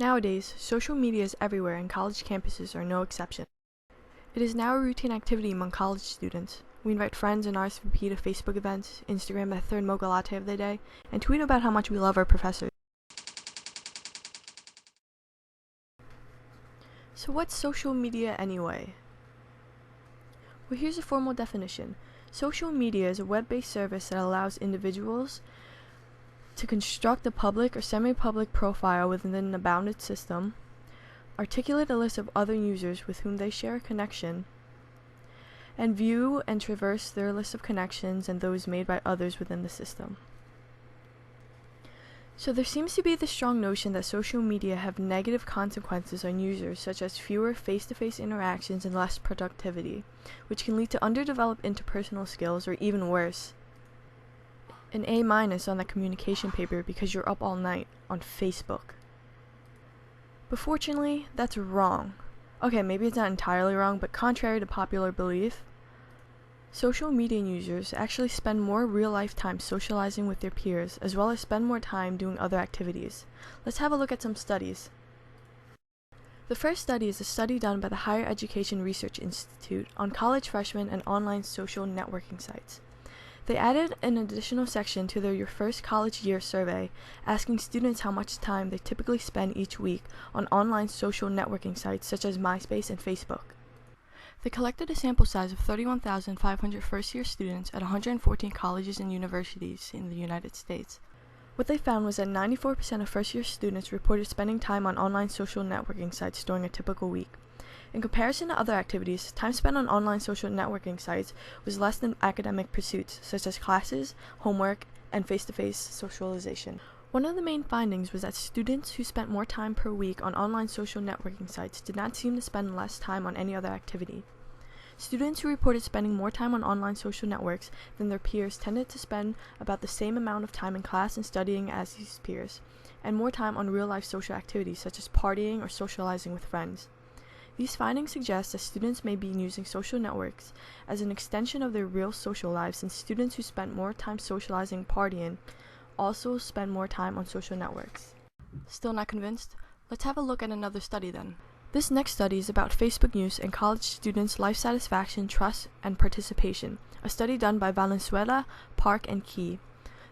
Nowadays, social media is everywhere and college campuses are no exception. It is now a routine activity among college students. We invite friends and RSVP to Facebook events, Instagram the third mocha latte of the day, and tweet about how much we love our professors. So what's social media anyway? Well, here's a formal definition. Social media is a web-based service that allows individuals to construct a public or semi-public profile within a bounded system, articulate a list of other users with whom they share a connection, and view and traverse their list of connections and those made by others within the system. So there seems to be the strong notion that social media have negative consequences on users, such as fewer face-to-face interactions and less productivity, which can lead to underdeveloped interpersonal skills or even worse, an A- on that communication paper because you're up all night on Facebook. But fortunately, that's wrong. Okay, maybe it's not entirely wrong, but contrary to popular belief, social media users actually spend more real-life time socializing with their peers, as well as spend more time doing other activities. Let's have a look at some studies. The first study is a study done by the Higher Education Research Institute on college freshmen and online social networking sites. They added an additional section to their Your First College Year survey, asking students how much time they typically spend each week on online social networking sites such as MySpace and Facebook. They collected a sample size of 31,500 first-year students at 114 colleges and universities in the United States. What they found was that 94% of first-year students reported spending time on online social networking sites during a typical week. In comparison to other activities, time spent on online social networking sites was less than academic pursuits, such as classes, homework, and face-to-face socialization. One of the main findings was that students who spent more time per week on online social networking sites did not seem to spend less time on any other activity. Students who reported spending more time on online social networks than their peers tended to spend about the same amount of time in class and studying as these peers, and more time on real-life social activities such as partying or socializing with friends. These findings suggest that students may be using social networks as an extension of their real social lives, since students who spent more time socializing and partying also spend more time on social networks. Still not convinced? Let's have a look at another study then. This next study is about Facebook use and college students' life satisfaction, trust, and participation, a study done by Valenzuela, Park, and Key.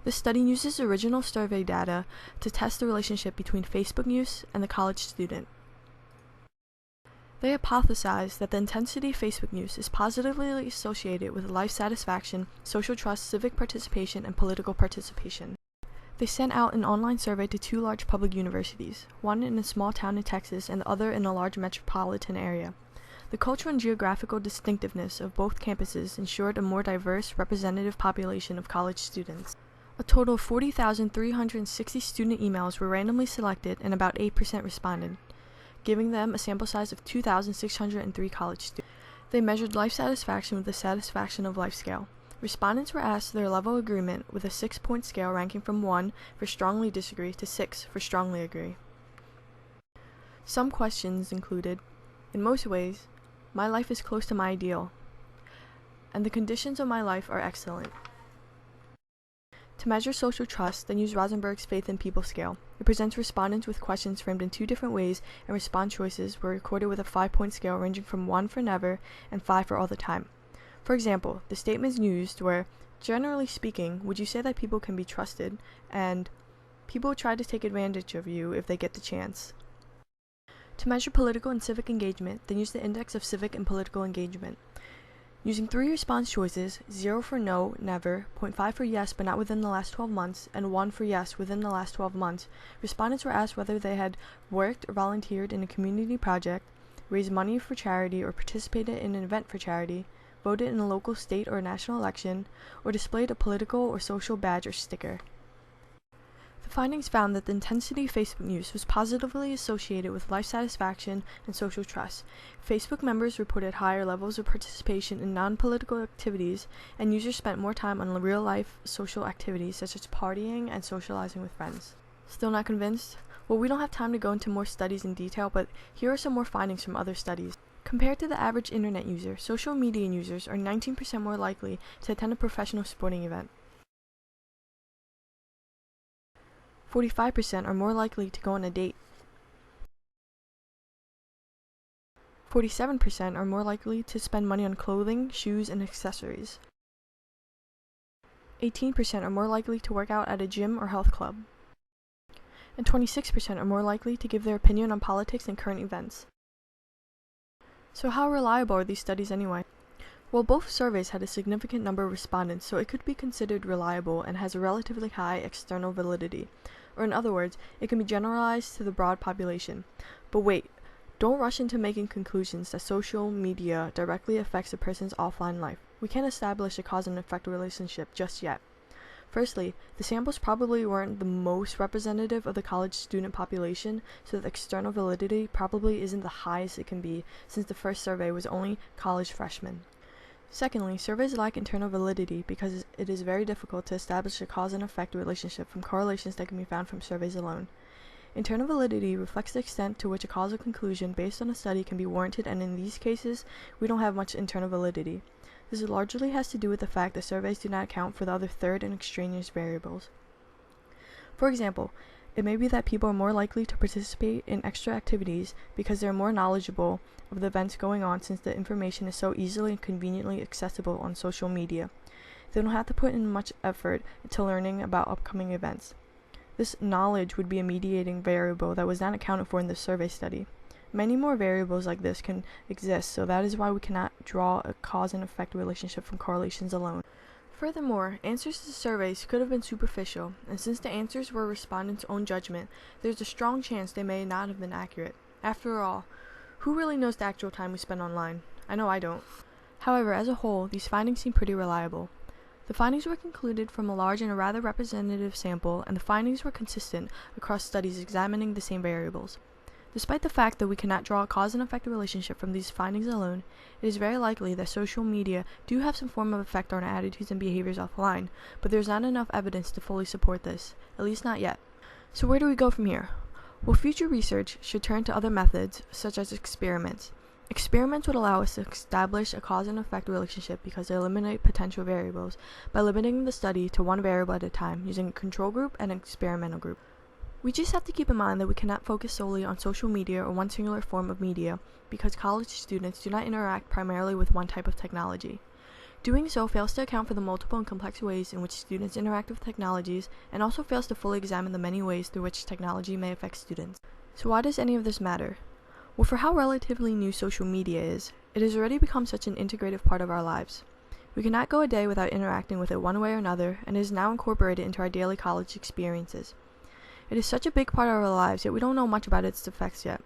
This study uses original survey data to test the relationship between Facebook use and the college student. They hypothesized that the intensity of Facebook use is positively associated with life satisfaction, social trust, civic participation, and political participation. They sent out an online survey to two large public universities, one in a small town in Texas and the other in a large metropolitan area. The cultural and geographical distinctiveness of both campuses ensured a more diverse, representative population of college students. A total of 40,360 student emails were randomly selected and about 8% responded, giving them a sample size of 2,603 college students. They measured life satisfaction with the satisfaction of life scale. Respondents were asked their level of agreement with a 6-point scale ranking from 1 for strongly disagree to 6 for strongly agree. Some questions included, in most ways, my life is close to my ideal, and the conditions of my life are excellent. To measure social trust, then use Rosenberg's Faith in People scale. It presents respondents with questions framed in two different ways, and response choices were recorded with a 5-point scale ranging from 1 for never and 5 for all the time. For example, the statements used were, generally speaking, would you say that people can be trusted, and people try to take advantage of you if they get the chance. To measure political and civic engagement, then use the index of civic and political engagement. Using 3 response choices, 0 for no, never, 0.5 for yes but not within the last 12 months, and 1 for yes within the last 12 months, respondents were asked whether they had worked or volunteered in a community project, raised money for charity or participated in an event for charity, voted in a local, state, or national election, or displayed a political or social badge or sticker. The findings found that the intensity of Facebook use was positively associated with life satisfaction and social trust. Facebook members reported higher levels of participation in non-political activities, and users spent more time on real-life social activities such as partying and socializing with friends. Still not convinced? Well, we don't have time to go into more studies in detail, but here are some more findings from other studies. Compared to the average internet user, social media users are 19% more likely to attend a professional sporting event. 45% are more likely to go on a date. 47% are more likely to spend money on clothing, shoes, and accessories. 18% are more likely to work out at a gym or health club. And 26% are more likely to give their opinion on politics and current events. So how reliable are these studies anyway? Well, both surveys had a significant number of respondents, so it could be considered reliable and has a relatively high external validity. Or in other words, it can be generalized to the broad population. But wait, don't rush into making conclusions that social media directly affects a person's offline life. We can't establish a cause and effect relationship just yet. Firstly, the samples probably weren't the most representative of the college student population, so the external validity probably isn't the highest it can be, since the first survey was only college freshmen. Secondly, surveys lack internal validity because it is very difficult to establish a cause and effect relationship from correlations that can be found from surveys alone. Internal validity reflects the extent to which a causal conclusion based on a study can be warranted, and in these cases, we don't have much internal validity. This largely has to do with the fact that surveys do not account for the other third and extraneous variables. For example, it may be that people are more likely to participate in extra activities because they're more knowledgeable of the events going on, since the information is so easily and conveniently accessible on social media. They don't have to put in much effort into learning about upcoming events. This knowledge would be a mediating variable that was not accounted for in the survey study. Many more variables like this can exist, so that is why we cannot draw a cause and effect relationship from correlations alone. Furthermore, answers to surveys could have been superficial, and since the answers were respondents' own judgment, there's a strong chance they may not have been accurate. After all, who really knows the actual time we spend online? I know I don't. However, as a whole, these findings seem pretty reliable. The findings were concluded from a large and a rather representative sample, and the findings were consistent across studies examining the same variables. Despite the fact that we cannot draw a cause and effect relationship from these findings alone, it is very likely that social media do have some form of effect on our attitudes and behaviors offline, but there's not enough evidence to fully support this, at least not yet. So where do we go from here? Well, future research should turn to other methods, such as experiments. Experiments would allow us to establish a cause and effect relationship because they eliminate potential variables by limiting the study to one variable at a time using a control group and an experimental group. We just have to keep in mind that we cannot focus solely on social media or one singular form of media because college students do not interact primarily with one type of technology. Doing so fails to account for the multiple and complex ways in which students interact with technologies and also fails to fully examine the many ways through which technology may affect students. So why does any of this matter? Well, for how relatively new social media is, it has already become such an integrative part of our lives. We cannot go a day without interacting with it one way or another, and it is now incorporated into our daily college experiences. It is such a big part of our lives, yet we don't know much about its effects yet.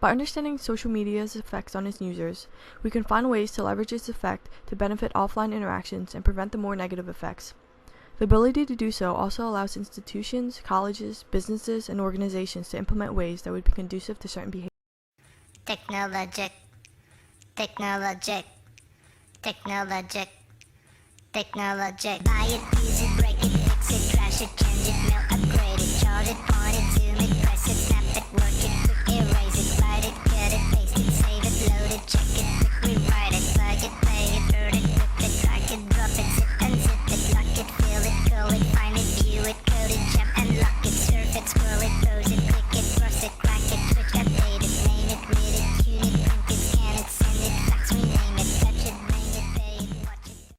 By understanding social media's effects on its users, we can find ways to leverage its effect to benefit offline interactions and prevent the more negative effects. The ability to do so also allows institutions, colleges, businesses, and organizations to implement ways that would be conducive to certain behaviors. Technologic, technologic, technologic, technologic. Buy it, use it, break it, fix it, crash it, change it, melt, upgrade it, charge it, point it, zoom it, press it, snap it, work it, quick erase it, write it, cut it, paste it, save it, load it, check it.